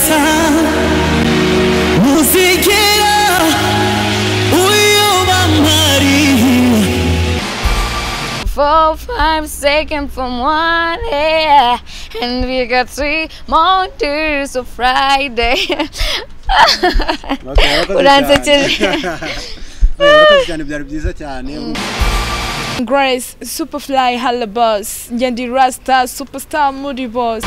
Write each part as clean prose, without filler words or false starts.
neza muzigera uyoba Maria 4, 5 seconds from 1 year, and we got 3 more days of Friday. Grace, Superfly, Halla Boss, Yendi Rasta, Superstar, Moody Boss.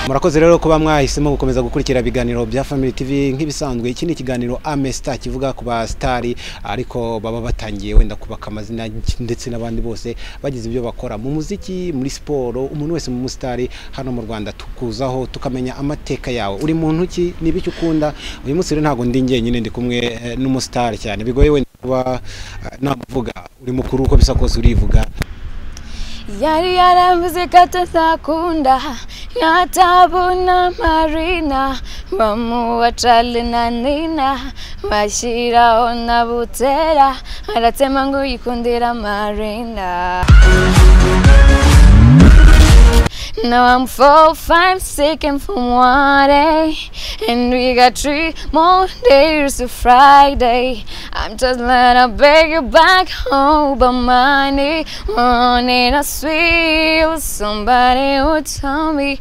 Murakoze rero kuba mwahisemo gukomeza gukurikira ibiganiro bya Family TV nk'ibisanzwe. Iki ni ikiganiro Amesta kivuga ku ba star ariko baba batangiye wenda kubaka amazina ndetse n'abandi bose bagize ibyo bakora mu muziki, muri siporo. Umuntu wese mu star hano mu Rwanda tukuzaho tukamenya amateka yawe. Uri muntu ki nibiki ukunda? Uyu munsi rero ntago ndi njye nyine ndi kumwe n'umustar cyane. Bigoye wenda kuba namuvuga uri mukuru uko bisa kose urivuga. Yari yaramvuze ko atazakunda Natabuna Marina bamuwa Charlie na Nina bashyiraho na Butera aratema ngo yikundira Marina. Now I'm 4, 5 seconds from 1 day, and we got 3 more days to Friday. I'm just gonna beg you back home, but money, wanting a sweet somebody who tell me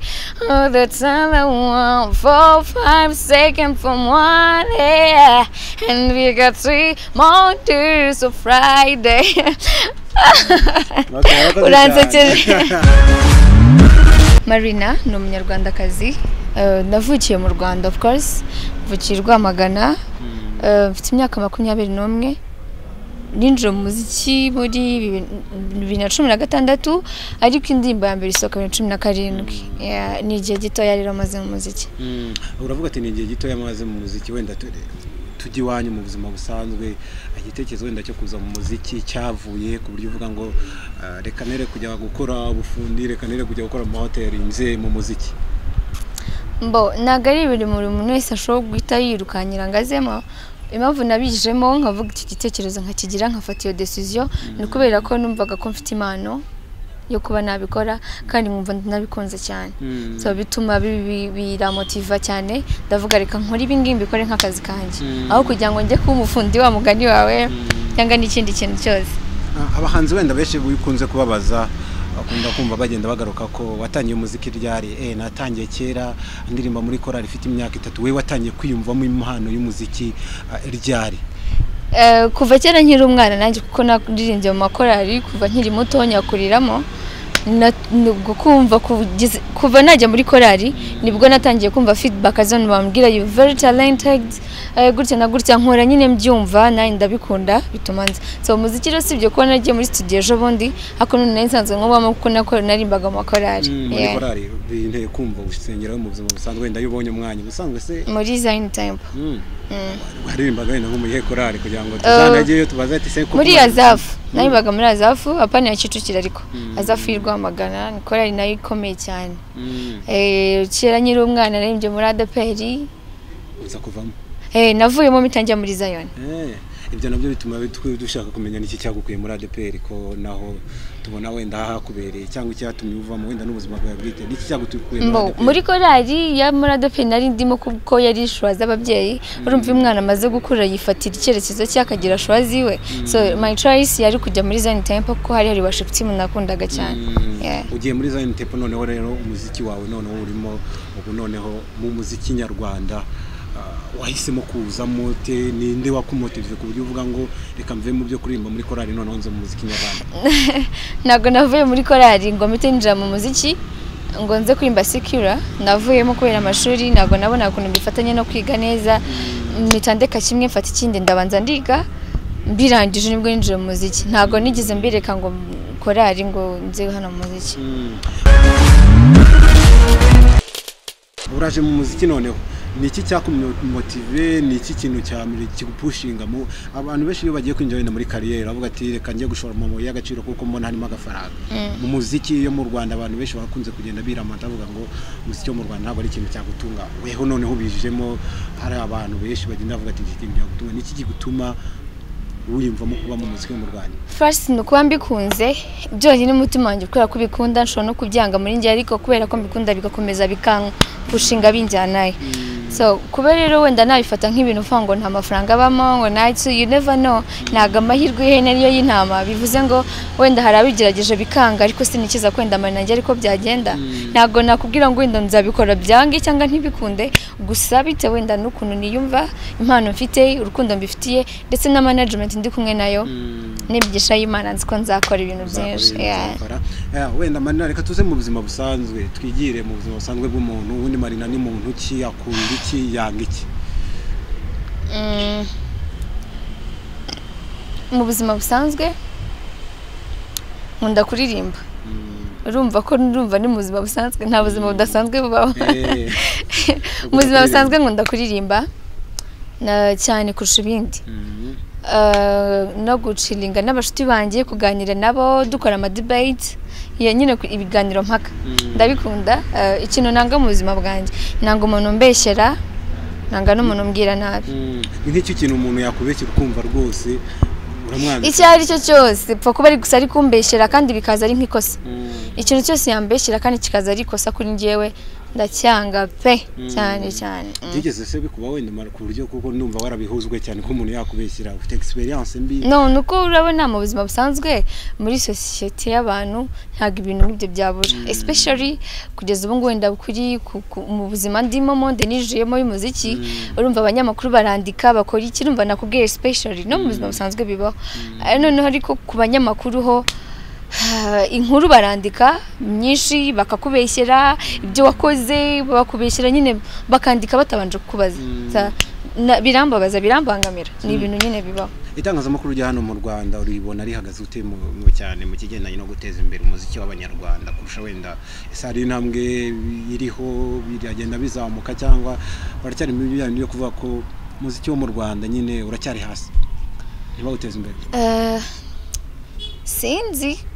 all the time I want. 4, 5 seconds from 1 day, and we got 3 more days to Friday. Marina ni umunyarwandakazi, navukiye mu Rwanda of course, mvukiye Rwamagana, mfite imyaka 21, ninjira mu muziki muri 2016 ariko indirimbo ya mbere isohoka 2017. Ni igihe gitoya rero maze mu muziki. Uravuga ati ni igihe gitoya maze mu muziki, wenda tujye iwanyu mu buzima busanzwe, igitekerezo wenda cyo kuza mu muziki cyavuye ku buryo uvuga ngo reka nere kujya gukora ubufundi, reka nere kujya gukora mu hoteli nze mu muziki? Mbo nagari biri muri umuntu wese ashobora guhita yirukanyira ngazemo. Impamvu nabijemo nkavuga iki gitekerezo nkakigira nkafata iyo decision ni kubera ko numvaga ko mfite impano yo kuba nabikora kandi mwumva nabikunze cyane. So bituma biramotiva cyane, ndavuga reka nkora ibingi mbikore nk'akazi kanje aho kugira ngo njye kuba umufundi wa mugani wawe cyangwa n'ikindi kintu cyose. Abahanzi wenda benshi bikunze kubabaza akunda kumva bagenda bagaruka ko watangiye umuziki ryari. Natangiye kera ndirimba muri korali ifite imyaka 3, we watangiye kwiyumvamo impano y'umuziki ryari? Kuva kera nkiri umwana nanjye kuko naririmbye mu makorali kuva nkiri muto nyakuriramo, kumva kuva najya muri korali nibwo natangiye kumva feedback azone bambwira you very talented, gutya na gutya nkora nyine mbyumva nayo ndabikunda bituma nzi. So umuziki rero sibyo ko nagiye muri studio ejo bundi ako none nsanzwe nk'ubamo kuko narimbaga mu makorali. Muri korali binteye kumva usengera mu buzima busanzwe wenda yubonye umwanya busanzwe se muri Zion Temple. Warimbaga wenda nko mu Korali kugira ngo tuzanageyo tubaze ati se ko muri Azafu narimbaga muri Azafu apana ya Kicukiro ariko Azafu y'Rwamagana ni korali nayo ikomeye cyane. Kera nyiri umwana narimbye muri ADPR uza kuvamo. Navuyemo mitangira muri Zion. Ibyo nabyo bituma dushaka kumenya niki cyagukuye muri ADPR ko naho tubona wenda hakubereye cyangwa cyatumye uvamo wenda n'ubuzima bwawe bwite niki cyagutukuye muri korali ya muri ADPR nari ndimo kuko yari shwa z'ababyeyi. Urumva umwana amaze gukura yifatira icyerekezo cyakagira shwa ziwe. So my choice yari kujya muri Zion Temple kuko hari worship team nakundaga cyane. Ugiye muri Zion Temple noneho rero umuziki wawe noneho urimo ubu noneho mu muziki nyarwanda wahisemo kuzamo te ninde wakumotive ku buryo uvuga ngo reka mve mu byo kuririmba muri korali noneho nzo mu muziki nyarwanda? Nago navuye muri korali ngo mpite njya mu muziki ngo nze kurimba Secure, navuyemo kubera amashuri nago nabona ukuntu bifatanye no kwiga neza, mitandeka kimwe mfata ikindi ndabanza ndiga mbirangije nibwo ninjira mu muziki. Nago nigeze mbireka ngo korali ngo nze hano mu muziki. Uraje mu muziki noneho niki cyakumotive, niki kintu cyamire kigupushinga mu abantu benshi iyo bagiye kwinjira wenda muri career avuga ati reka ngiye gushora mu y'agaciro kuko mbona harimo agafaranga. Mu muziki yo mu Rwanda abantu benshi bakunze kugenda biramata bavuga ngo umuziki wo mu Rwanda ntabwo ari ikintu cyagutunga. Weho noneho bijijemo hari abantu benshi bagenda bavuga ati iki kintu cyagutunga, niki kigutuma wiyumvamo kuba mu muziki wo mu Rwanda? First ni ukuba mbikunze byonyine umutima wanjye kubera ko bikunda nshobora no kubyanga muri njye ariko kubera ko mbikunda bigakomeza bikampushinga binjyanaye. So kuba rero wenda nabifata nk'ibintu uvuga ngo nta mafaranga abamo ngo so you never know, ntago amahirwe y'ihene niyo y'intama, bivuze ngo wenda hari abigerageje bikanga ariko sinikiza kwenda nanjye ariko byagenda. Ntago nakubwira ngo wenda nzabikora byange cyangwa ntibikunde, gusa bite wenda n'ukuntu niyumva, impano mfite, urukundo mbifitiye ndetse na management ndi kumwe nayo nibigisha y'Imana nzi ko nzakora ibintu byinshi. Wenda Marina, reka tuze mu buzima busanzwe, twigire mu buzima busanzwe bw'umuntu. Ubundi Marina ni muntu ki, akunda iki, yanga iki? Mu buzima busanzwe nkunda kuririmba. Urumva ko ndumva ni mu buzima busanzwe, nta buzima budasanzwe bubaho. Mu buzima busanzwe nkunda kuririmba cyane kurusha ibindi. No gucilinga n'abashuti banjye, kuganira nabo, dukora ama debate, nyine ibiganiro mpaka ndabikunda. Ikintu nanga mu buzima bwanjye, nanga umuntu mbeshyera, nanga n'umuntu mbwira nabi. Nk'icyo kintu umuntu yakubeshyira ukumva rwose uramwanga. Icyo ari cyo cyose pfa kuba ari gusa ari kumbeshyera kandi bikaza ari nk'ikosa. Ikintu cyose yambeshyira kandi kikaza ari ikosa kuri njyewe ndacyanga pe cyane cyane. Byigeze se bikuba wenda ku buryo kuko ndumva warabihuzwe cyane ko umuntu yakubeshyira, ufite experience mbi? No, nuko urabona mu buzima busanzwe muri society y'abantu ntago ibintu nk'ibyo byabura, especially kugeza ubu wenda kuri mu buzima ndimo monde nijiyemo y'umuziki. Urumva abanyamakuru barandika bakora iki, urumva nakubwiye especially no mu buzima busanzwe bibaho. Noneho ariko ku banyamakuru ho inkuru barandika nyinshi bakakubeshyera ibyo wakoze, bakubeshyera nyine bakandika batabanje kukubaza. Birambabaza, birambangamira, ni ibintu nyine bibaho. Itangazamakuru rya hano mu Rwanda uribona rihagaze ute cyane mu kigendanye no guteza imbere umuziki w'abanyarwanda kurusha wenda isari intambwe iriho biragenda bizamuka, cyangwa baracyari mu bijyanye no kuvuga ko umuziki wo mu Rwanda nyine uracyari hasi ntibawuteze imbere?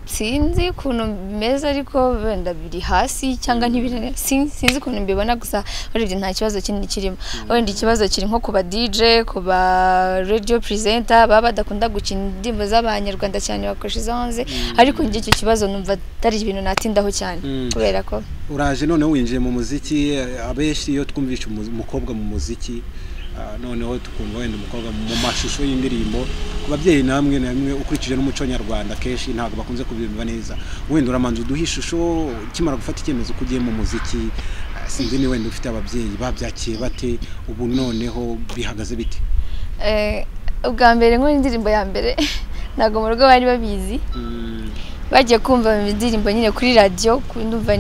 Sinzi ukuntu bimeze ariko wenda biri hasi cyangwa ntibiri, sinzi ukuntu mbibona, gusa urebye nta kibazo kinini kirimo. Wenda ikibazo kiri nko ku ba DJ, ku ba radio presenter baba badakunda gukina indirimbo z'abanyarwanda cyane, bakoresha izo hanze. Ariko njye icyo kibazo numva atari ibintu natindaho cyane kubera ko uraje noneho winjiye mu muziki. Abenshi iyo twumvisha umukobwa mu muziki noneho tukumva wenda umukobwa mu mashusho y'indirimbo, ku babyeyi namwe ukurikije n'umuco nyarwanda kenshi ntabwo bakunze kubyumva neza. Wenda uramanza uduha ishusho ukimara gufata icyemezo ko ugiye mu muziki, sinzi ni wenda ufite ababyeyi babyakiye bate, ubu noneho bihagaze bite? Ubwa mbere nk'uko indirimbo ya mbere ntabwo mu rugo bari babizi, bagiye kumva indirimbo nyine kuri radio, ndumva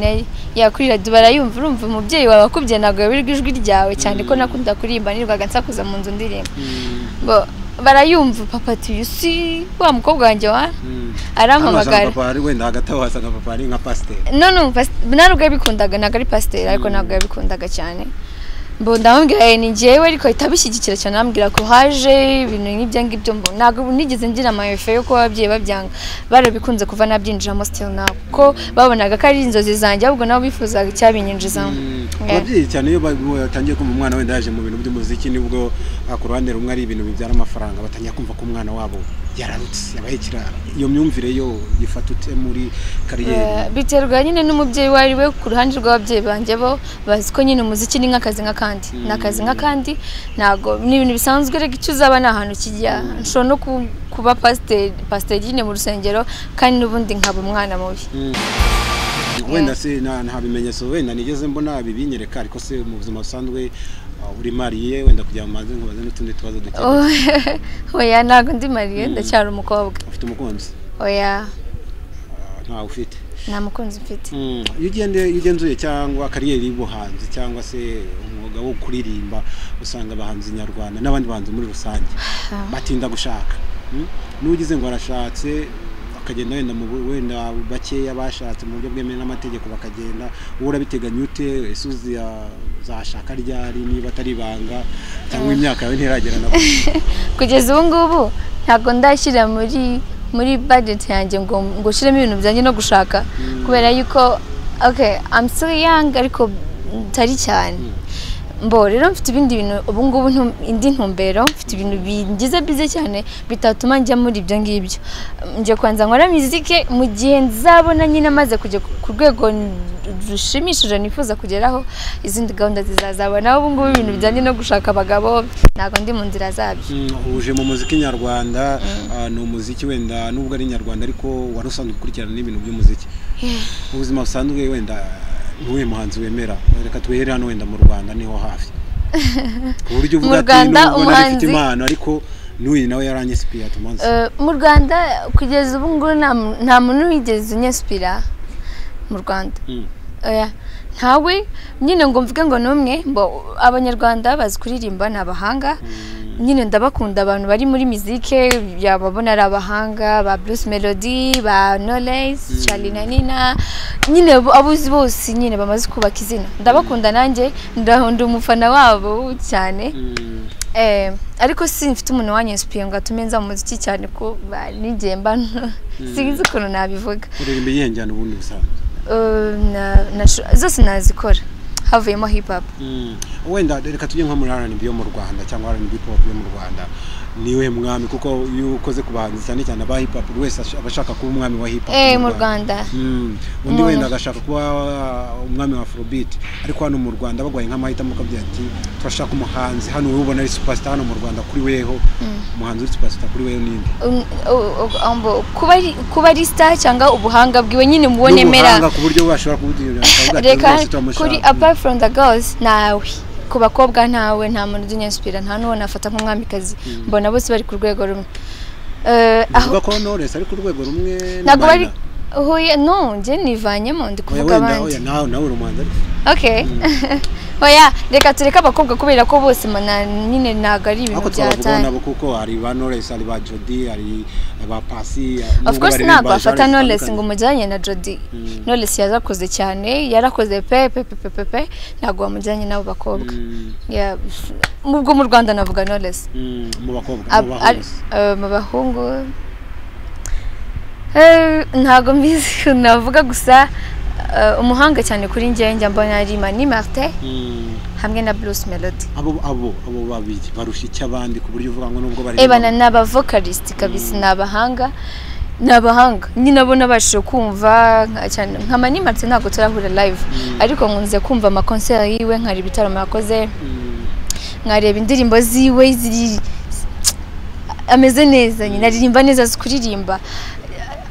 ya kuri radio barayumva. Urumva umubyeyi wawe akubye ntabwo yabirwa ijwi ryawe cyane ko nakunda kuririmba nirwaga nsakuza mu nzu ndirimbo, barayumva. Papa tuyusi wa mukobwa wanjye arampamagara. Papa ari wenda hagati aho wasanga papa ari nka pasteur? No, ntabwo yabikundaga, ntabwo ari pasteur ariko ntabwo yabikundaga cyane. Ndamubwira ni njyewe ariko itabishyigikira cyane, ambwira ko haje ibintu nk'ibyo ngibyo. Ntabwo nigeze ngira amayefe yo ko ababyeyi babyanga, barabikunze kuva nabyinjiramo still now ko babonaga ko ari inzozi zanjye, ahubwo nabo bifuzaga icyabinyinjizamo. Ababyeyi cyane iyo batangiye kumva umwana wenda yaje mu bintu by'umuziki, nibwo ku ruhande rumwe ari ibintu bibyara amafaranga, batangiye kumva ko umwana wabo yararutse yabaye kirara. Iyo myumvire yo yifata ute muri kariyeri? Biterwa nyine n'umubyeyi wari we. Ku ruhande rw'ababyeyi banjye bo bazi ko nyine umuziki ni nk'akazi nk'akandi, n'akazi nk'akandi, ntago ni ibintu bisanzwe. Rega icyo uzaba ni ahantu kijya, nshobora no kuba pasteur nyine mu rusengero kandi n'ubundi nkaba umwana mubi. Wenda se nta bimenyetso wenda nigeze mbona bibinyereka, ariko se mu buzima busanzwe uri mariye wenda kugira amaze nkubaze n'utundi tubazo duke? Oya, ntabwo ndi mariye, ndacyari umukobwa. Ufite umukunzi? Oya, ntawe ufite? nta mukunzi mfite. Iyo ugenzuye cyangwa kariyeri y'ubuhanzi cyangwa se umwuga wo kuririmba, usanga abahanzi nyarwanda n'abandi bahanzi muri rusange batinda gushaka. N'ugize ngo arashatse akagenda wenda bakeya bashatse mu buryo bwemewe n'amategeko bakagenda, wowe urabiteganya ute? Ese uzashaka ryari niba atari ibanga, cyangwa imyaka yawe ntiragera nabo? Kugeza ubu ngubu ntabwo ndashyira muri budget yanjye ngo ushiremo ibintu byanjye no gushaka, kubera yuko I'm still young ariko tari cyane. mbo rero mfite ibindi bintu ubu ngubu indi ntumbero mfite ibintu bingize bize cyane bitatuma njya muri ibyo ngibyo nje kwanza nkora muzike mu gihe nzabona nyine amaze kujya ku rwego rushimishije nifuza kugeraho izindi gahunda zizazabona ubu ngubu ibintu bijyanye no gushaka abagabo ntago ndi mu nzira zabyo uje mu muziki nyarwanda ni umuziki wenda nubwo ari nyarwanda ariko warusanzwe gukurikirana n'ibintu by'umuziki ubuzima busanzwe wenda nuwe muhanzi wemera reka tuhere hano wenda mu Rwanda niho hafi ku buryo uvuga ati umuhanzi impano ariko nuyi nawe yaranyespira tumanze mu Rwanda kugeza ubu ngubu nta muntu wigeze unyespira mu Rwanda ntawe nyine ngo mvuge ngo numwe abanyarwanda bazi kuririmba n'abahanga nyine ndabakunda abantu bari muri muzike yababona ari abahanga ba Bruce Melody ba Knowless Charlie na Nina nyine abuzi bose nyine bamaze kubaka izina ndabakunda nanjye ndahunda umufana wabo cyane ariko simfite umuntu wanyinspire ngo atume nza mu muziki cyane ko nigemba sinzi ukuntu nabivuga uririmba yengana ubundi busanzwe zose nazikora havuyemo hip hop wenda reka tujye nko muri R&B yo mu Rwanda cyangwa R&B pop yo mu Rwanda niwe mwami kuko iyo ukoze ku bahanzi cyane cyane aba hip hop wese abashaka kuba umwami wa hip hop mu Rwanda undi wenda agashaka kuba umwami wa Afrobeat ariko hano mu Rwanda bagwaye nk'amahitamo kabyira ati turashaka umuhanzi hano wowe ubona ari superstar hano mu Rwanda kuri weho umuhanzi uri superstar kuri weho ninde kuba ari star cyangwa ubuhanga bwiwe nyine mubone mera ku buryo bashobora kubudirira reka kuri apart from the girls nawe ku bakobwa ntawe nta muntu unyinspira nta nuwo nafata nk'umwamikazi mbona bose bari ku rwego rumwe aho ko Knowless ari ku rwego rumwe nago bari hoye no nje nivanyemo ndi kuvuga abandi nawe uri umuhanzi okay oya reka tureka abakobwa kubera ko bose nyine naga ari ibintu byatanye nabo kuko ari ba Knowless ari ba Jody ari ba Pasi of course nago afata Knowless ngo mujyanye na Jody Knowless yarakoze cyane yarakoze pepe nago mujyanye nabo bakobwa mu Rwanda navuga Knowless mu bakobwa mu bahungu ntago mbizi navuga gusa umuhanga cyane kuri njye mbona ari Mani Martin hamwe na Bruce Melody abo babiri barusha icyabandi ku buryo uvuga ngo nubwo bari ebana naba vocalist kabisa nabahanga nyine abo nabashije kumva cyane nka Mani Martin ntago turahura live ariko nkunze kumva ama concert yiwe nkari bitaramo yakoze nkareba indirimbo ziwe ziri ameze neza nyine aririmba neza zikuririmba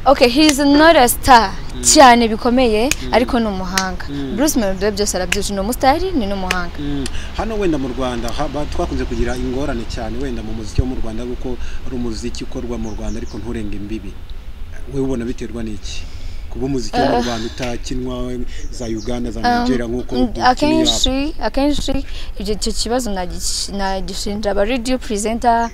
okay he is not a star cyane bikomeye ariko no muhanga Bruce Melody byose arabyuje no mustari ni no muhanga hano wenda mu Rwanda twakunze kugira ingorane cyane wenda mu muziki wo mu Rwanda kuko ari umuziki ukorwa mu Rwanda ariko nturenge imbibi wewe ubona biterwa n'iki kuba umuziki wo mu Rwanda utakinwa za Uganda za Nigeria nkuko akenshi ibyo kibazo nagishinja aba radio presenter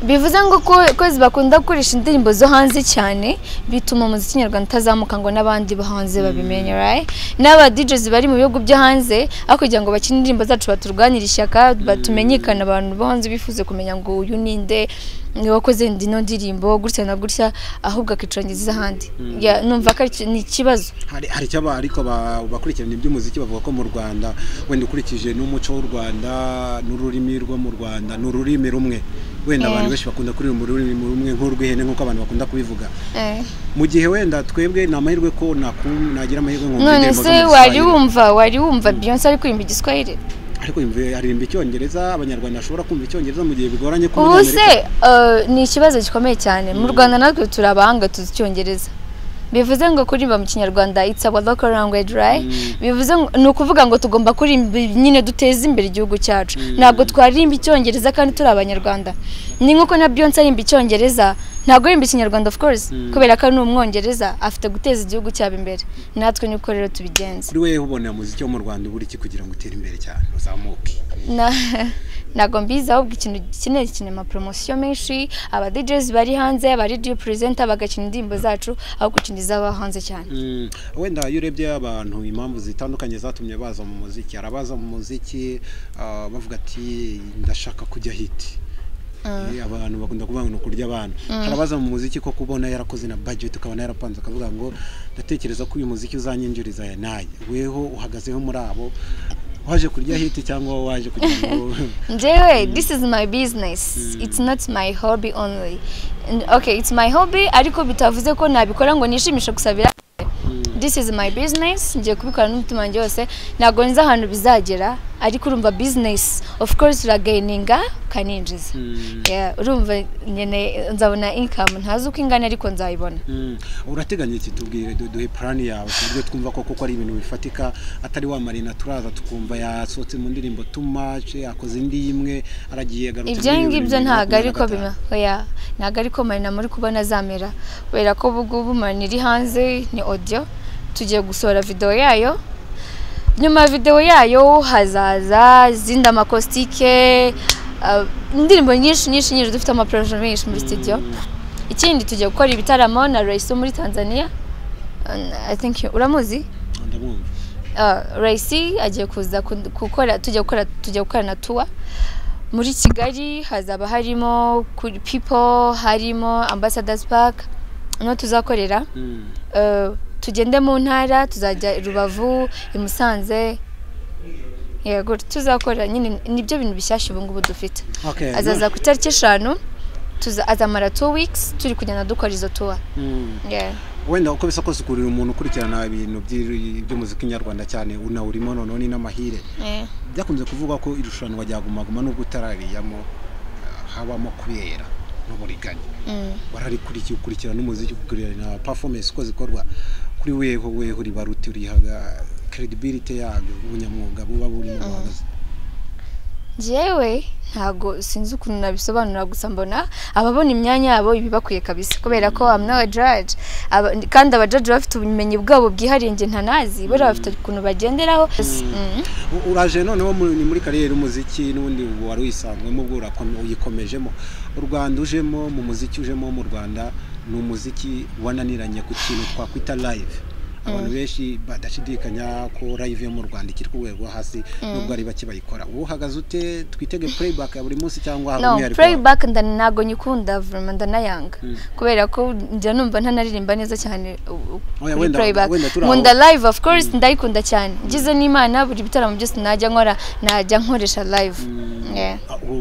bivuze ngo ko bakunda gukoresha indirimbo zo hanze cyane bituma umuziki nyarwanda utazamuka ngo n'abandi bahanze babimenye right n'aba DJs bari mu bihugu byo hanze aho kugira ngo bakine indirimbo zacu baturwanira ishyaka batumenyekana abantu bo hanze bifuze kumenya ngo uyu ninde ni wakoze ndino ndirimbo gutya na gutya ahubwo akicangiza ahandi numva ko ni ikibazo hari cyaba ariko bakurikirana iby'umuziki bavuga ko mu Rwanda wenda ukurikije n'umuco w'u Rwanda n'ururimi rwo mu Rwanda n'ururimi rumwe wenda abantu benshi bakunda kuririmba ururimi rumwe nk'urwihene nk'uko abantu bakunda kubivuga mu gihe wenda twebwe namahirwe ko nagira amahirwe nkumva indirimbo none se wari wumva Beyonce ari kuririmba igiswahili ariko aririmba icyongereza abanyarwanda bashobora kumva icyongereza mu gihe bigoranye ko ubuse ni ikibazo gikomeye cyane mu Rwanda natwe turabahanga tuzi icyongereza bivuze ngo kuririmba mu kinyarwanda it's our local language right bivuze ni ukuvuga ngo tugomba kuririmba nyine duteza imbere igihugu cyacu ntabwo twaririmba icyongereza kandi turi abanyarwanda ni nkuko na Beyonce arimba icyongereza ntabwo arimba ikinyarwanda of course kubera ko ni umwongereza afite guteza igihugu cyabo imbere natwe niko rero tubigenza kuri wewe ubona muziki wo mu Rwanda buri iki kugira ngo utere imbere cyane uzamuke nago mbiza ahubwo ikintu gikeneye kinema promotion menshi aba DJs bari hanze aba radio presenter bagakina indirimbo zacu aho gukiniza aba hanze cyane wenda iyo urebye abantu impamvu zitandukanye zatumye baza mu muziki arabaza mu muziki bavuga ati ndashaka kujya hit abantu bakunda kuvuga ngo kurya abantu harabaza mu muziki ko kubona yarakoze na budget ukabona yarapanze akavuga ngo ndatekereza ko uyu muziki uzanyinjiriza ya naye weho uhagazeho muri abo waje kurya hit cyangwa waje kugira ngo njyewe this is my business, it's not my hobby only. Okay, it's my hobby ariko bitavuze ko nabikora ngo nishimishe gusabira. This is my business, ngiye kubikora n'umutima wanjye wose, ntabwo nzi ahantu bizagera ariko urumva business of course uragaininga kaninjiza. Urumva nyene nzabona income ntazi uko ingana ariko nzayibona. Urateganya iki? Tubwire duhe plan yawe kubyo twumva koko ari ibintu bifatika, atari wa Marina turaza tukumva yasohotse mu ndirimbo too much, akoze indi imwe aragiye garutse. Ibyo ngibyo ntago ariko ntago ariko Marina muri kubona zamera, kubera ko bugubu Marina iri hanze ni audio, tugiye gusohora video yayo. Nyuma video yayo hazaza zinda makostike, indirimbo nyinshi dufite ama project menshi muri studio. Ikindi tugiye gukora ibitaramo na Raisi muri Tanzania. I think uramuzi? Ndamwumva. Raisi agiye kuza gukora, tujya gukora na tour muri Kigali, hazaba harimo people, harimo Ambassadors Park no tuzakorera. Tugende mu ntara, tuzajya Rubavu, i Musanze. Yego tuzakora nyine nibyo bintu bishyashya ubu ngubu dufite. Azaza ku itariki 5 azamara 2 weeks turi kugenda dukora izo tour. Wenda uko bisa kose kurira umuntu ukurikirana ibintu by'umuziki nyarwanda cyane urimo none n'amahire. Byakunze kuvuga ko irushanwa ryagumaguma no gutarariyamo habamo kubera no buriganya. Bararikurikirana n'umuziki ukurikirana performance uko zikorwa kuri weho uri baruti urihaga credibility yabyo ubunyamwuga buba buri mu bahagaze. Jewe ntago sinzi ukuntu nabisobanura, gusa mbona ababona imyanya yabo ibibakwiye kabisa, kubera ko I'm not a judge, kandi abajudge bafite ubumenyi bwabo bwihariye nge ntanazi, bari bafite ukuntu bagenderaho. Uraje noneho muri kariyeri umuziki n'undi wari wisanzwemo bwo uyikomejemo, u Rwanda ujemo mu muziki ujemo mu Rwanda ni umuziki wananiranye ku kintu twakwita live. Abantu benshi badashidikanya ko live yo mu Rwanda ikiri ku rwego hasi nubwo ari bake bayikora. Ubu hagaze ute? Twitege playback ya buri munsi cyangwa hamwe ariko? No, playback ndago nyikunda vraiment ndanayanga, kubera ko njya numva ntanaririmba neza cyane playback. Munda live of course ndayikunda cyane, ngize n'Imana buri bitaramo byose najya nkoresha live.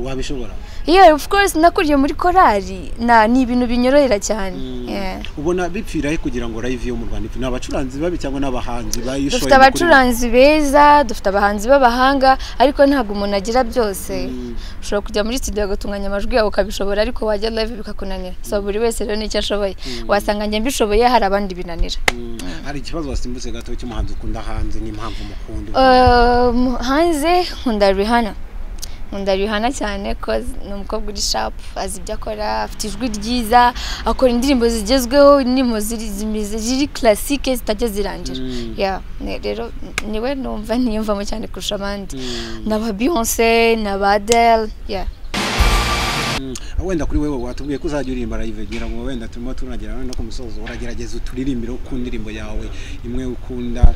Wabishobora? Yeah, of course nakuriye muri korali, ni ibintu binyorohera cyane. Ubona bipfira he kugira ngo live yo mu Rwanda ipfina abacuranzi babi cyangwa n'abahanzi bayishoye? Dufite abacuranzi beza, dufite abahanzi b'abahanga, ariko ntabwo umuntu agira byose. Ushobora kujya muri studio agatunganya amajwi yawe ukabishobora, ariko wajya live bikakunanira. So buri wese rero nicyo ashoboye, wasanga njye mbishoboye hari abandi binanira. Hari ikibazo wasimbutse gato cy'umuhanzi ukunda hanze n'impamvu mukunda? Hanze nkunda Rihanna. Nkunda Rihanna cyane ko ni umukobwa uri sharp, azi ibyo akora, afite ijwi ryiza, akora indirimbo zigezweho, indirimbo ziri classique zitajya zirangira. Rero niwe numva niyumvamo cyane kurusha abandi, n'aba Beyoncé n'aba Adele. Wenda kuri wewe watubwiye ko uzajya uririmba live, ngira ngo wenda turimo tunagera no ku musozo, uragerageza uturirimbire ku ndirimbo yawe imwe ukunda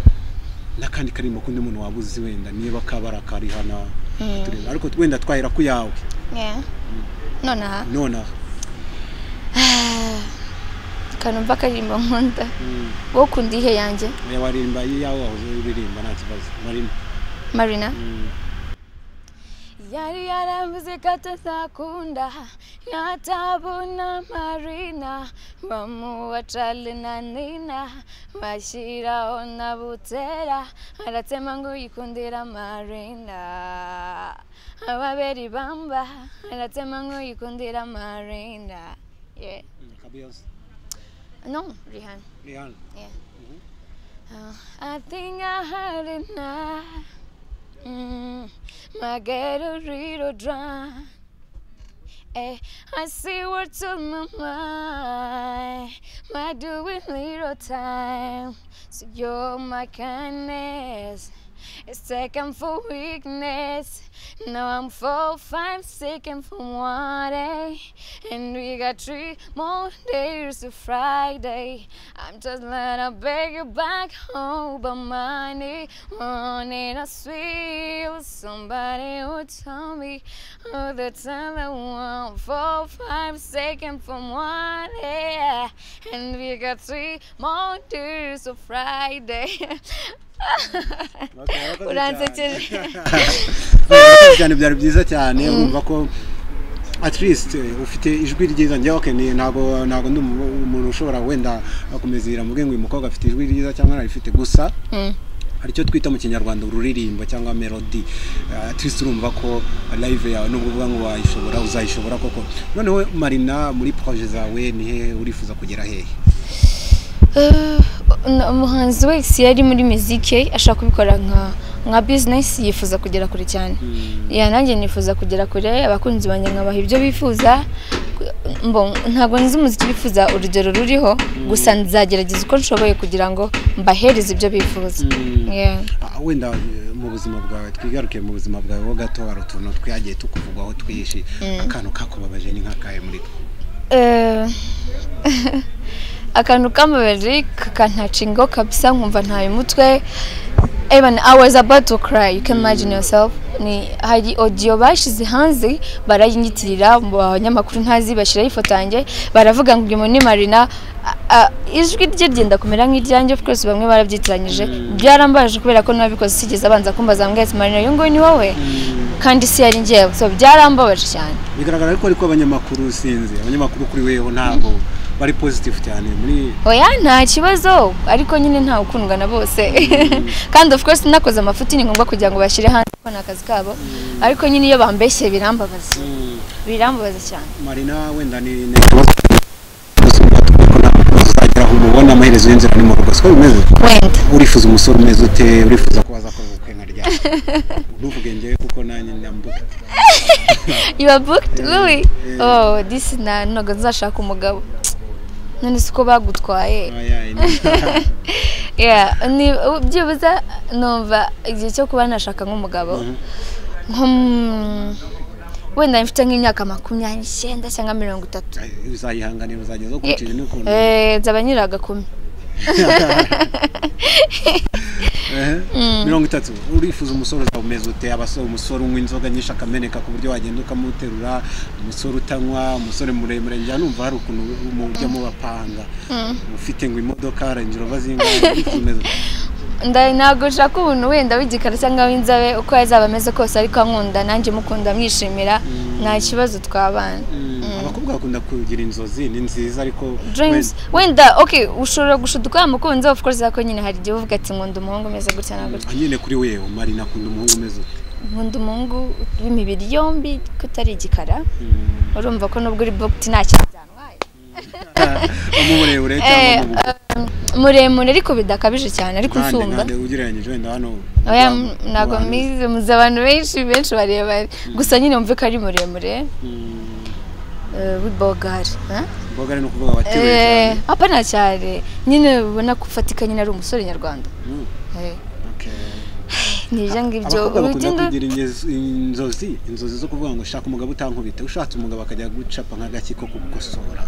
nakandi karimo kundi umuntu wabuzi wenda niba kabara kari hana ariko wenda twahera ku yawe. Nona kanumva karimba nkunda wo kundihe yanjye warimba yawe uririmba nta kibazo. Marina yari yaramvuze ko atazakunda natabona Marina, bamuwa Charlie na Nina bashyiraho na Butera, aratema ngo yikundira Marina, ababeri bamba aratema ngo yikundira Marina. No, Rihanna. I think I heard it now. My get a little drunk. I see what's on my mind. My doing little time. So you're my kindness. It's taken for weakness. Now I'm 4, 5 seconds from 1 day, and we got 3 more days to Friday. I'm just gonna beg you back home, but money wanting a sweet. Somebody who told me all the time I want 4, 5 seconds from 1 day, and we got 3 more days to Friday. uransekeje cyane byari byiza cyane urumva ko at least ufite ijwi ryiza njye okay ntago ndi umuntu ushobora wenda akomezira muge ngo uyu mukobwa afite ijwi ryiza cyangwa arifite gusa hari cyo twita mu kinyarwanda ururirimbo cyangwa melody at least urumva ko live yawe nubwo uvuga ngo wayishobora uzayishobora koko noneho Marina muri projet zawe nihe urifuza kugera hehe umuhanzi wese yari muri muzike ashaka kubikora nka business yifuza kugera kure cyane nanjye nifuza kugera kure abakunzi banjye nkabaha ibyo bifuza ntabwo nzi umuziki bifuza urugero ruriho gusa nzagerageza uko nshoboye kugira ngo mbahereze ibyo bifuza wenda mu buzima bwawe twigaruke mu buzima bwawe ho gato hari utuntu twagiye tukuvugwaho twishi akantu kakubabaje ni nk'akahe muri akantu kamabaje kakantacingo kabisa nkumva ntaye umutwe even I was about to cry you can imagine yourself ni hari audio bashize hanze barayinyitirira mu banyamakuru ntazi bashiraho ifoto yanjye baravuga ngo uyu ni Marina ijwi rye ryenda kumera nk'iryanjye of course bamwe barabyitiranyije byarambaje kubera ko nabikoze sigeze abanza kumbaza ngo ese Marina yungo ni wowe kandi si yari ngiye so byarambabaje cyane bigaragara ko abanyamakuru sinzi abanyamakuru kuri weho ntago bari positive cyane muri oya nta kibazo ariko nyine nta ukundwa na bose kandi of course nakoze amafuti ni ngombwa kugira ngo bashire hanze ko nakazi kabo ariko nyine iyo bambeshye birambabaza cyane Marina wenda ni uzagira aho umubona amaherezo y'inzira ni mu rugo siko bimeze wenda urifuza umusore umeze ute urifuza ko waza kubukwe nka rya ntuvuge njye kuko nanjye nyambuka you are booked really oh this ntago nzashaka umugabo none siko bagutwaye ni byibuza numva igihe cyo kuba nashaka nk'umugabo wenda mfite nk'imyaka 29 cyangwa 30 uzayihanganira uzageza ukurikije n'ukuntu nzaba nyiraga 10 30 urifuza umusore umeze ute abasore umusore unywa inzoga nyinshi akameneka ku buryo wagenda ukamuterura umusore utanywa umusore muremure njya numva hari ukuntu umujya mu bapanga ufite ngo imodoka Range Rover zingahe ntabwo ushaka umuntu wenda w'igikara cyangwa w'inzabe uko yazaba ameze kose ariko ankunda nanjye mukunda mwishimira nta kibazo twabana abakobwa bakunda kugira inzozi ni nziza ariko dreams wenda okay ushobora gushuduka mukunze of course ako nyine hari igihe uvuga ati nkunda umuhungu umeze gutya na gutya nyine kuri wewe Marina akunda umuhungu umeze ute nkunda umuhungu w'imibiri yombi kutari igikara urumva ko nubwo uri booked nta cyantwaye umuremure cyangwa muremure ariko bidakabije cyane ariko usumba ugereranyije wenda hano oya nago mize muze abantu benshi bareba gusa nyine umve ko ari muremure wibogari bogari no kuvuga watewe apana cyane nyine ubona kufatika nyine ari umusore nyarwanda nije ngibyo urugendo kugira inzozi zo kuvuga ngo shaka umugabo utankubita ushatse umugabo akajya gucapa nk'agaki ko kugukosora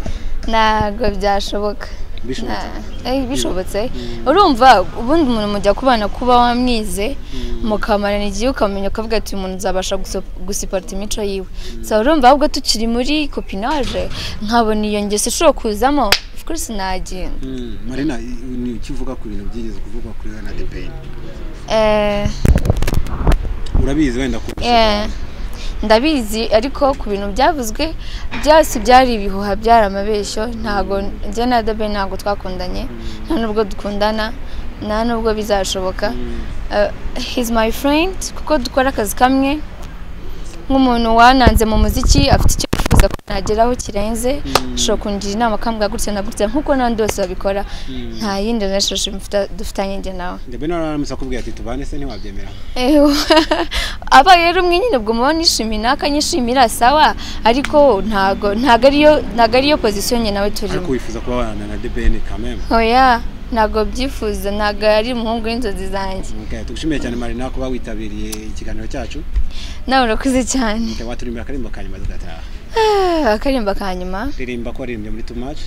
ntago byashoboka bishobotse urumva ubundi umuntu mujya kubana kuba wamwize mukamarana igihe ukamenya ukavuga ati umuntu uzabasha gusiporta imico yiwe so urumva ahubwo tukiri muri copinage nkabona iyo ngeso ishobora kuzamo of course nagenda Marina ni kivuga ku bintu byigeze kuvugwa kuri we na The Ben urabizi wenda kurusha ndabizi ariko ku bintu byavuzwe byose byari ibihuha byari amabeshyo ntago njye na The Ben ntago twakundanye nta nubwo dukundana nta nubwo bizashoboka he's my friend kuko dukora akazi kamwe nk'umuntu wananze mu muziki afite icyo yifuza ko nageraho kirenze ashobora kungira inama akambwira gutya na gutya nk'uko n'abandi bose babikora nta yindi relationship dufitanye njye nawe The Ben aramusa kubwira ati tubane se ntiwabyemera aba rero umwe nyine ubwo mubona ishimira nakanyishimira sawa ariko ntago ariyo position nye nawe turimo ariko wifuza kuba wana na The Ben quand même oya ntago byifuza ntago ari umuhungu w'inzozi zanjye tugushimiye cyane Marina kuba witabiriye ikiganiro cyacu nawe urakoze cyane waturimbira akarimbo kanyuma tugataha akarimbo kanyuma ririmba ko waririmbye muri Too Much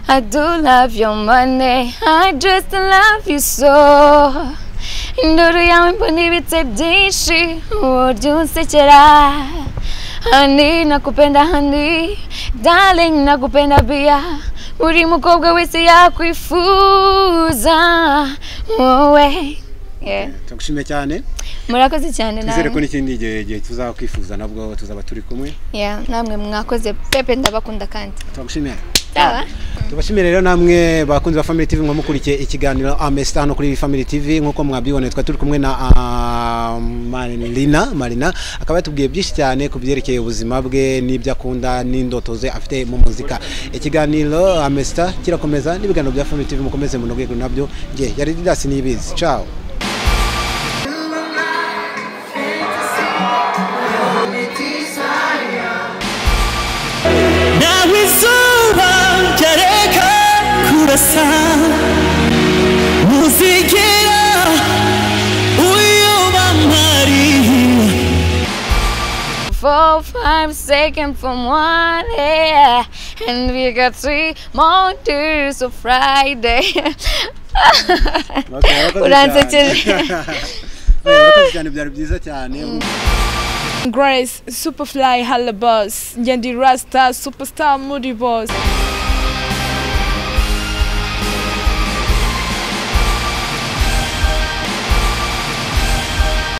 I do love your money I just love you so induru yawe mbona ibitse byinshi uburyo unsekera honey nakupenda honey darling nakupenda pia buri mukobwa wese yakwifuza wowe. Tugushimiye cyane. Murakoze cyane nawe. Twizere ko n'ikindi gihe tuzakwifuza nabwo tuzaba turi kumwe. Namwe mwakoze pepe ndabakunda kandi. Tugushimiye. Tubashimire rero namwe bakunzi ba Family TV mwamukurikiye ikiganiro Amesta hano kuri Family TV nkuko mwabibone turi kumwe na Marina akaba yatubwiye byinshi cyane ku byerekeye ubuzima bwe n'ibyo akunda n'indoto ze afite mu muzika. Ikiganiro Amesta kirakomeza n'ibiganiro bya Family TV mukomeze mu rwego nabyo nge yari Didas Niyibizi. Ciao. Muzikira uyoba mari 4, 5 seconds from 1 year, and we got 3 more days of Friday. Uransekeje. Cyane byari byiza cyane. Grace Superfly Halla Boss Ngendi Rasta Superstar Moody Boss.